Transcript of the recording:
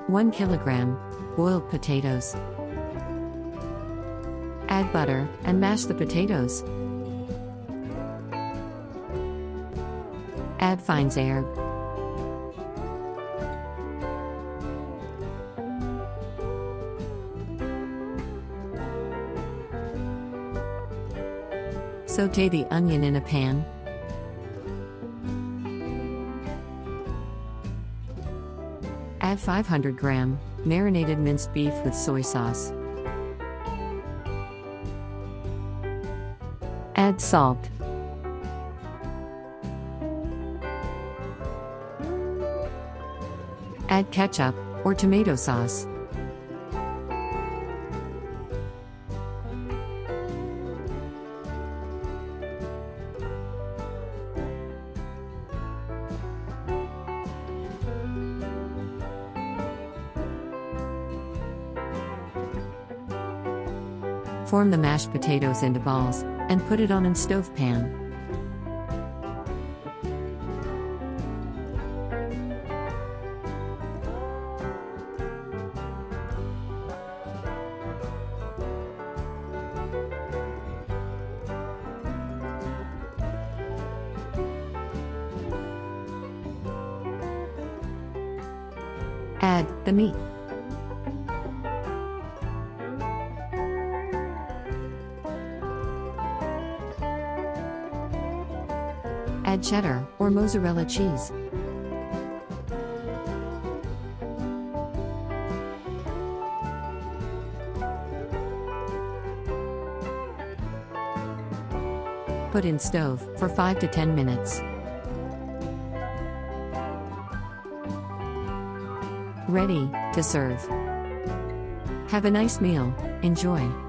1 kilogram boiled potatoes. Add butter and mash the potatoes. Add fine herb. Sauté the onion in a pan. Add 500 gram marinated minced beef with soy sauce. Add salt. Add ketchup or tomato sauce. Form the mashed potatoes into balls and put it on a stove pan. Add the meat. Add cheddar or mozzarella cheese. Put in stove for 5 to 10 minutes. Ready to serve. Have a nice meal. Enjoy.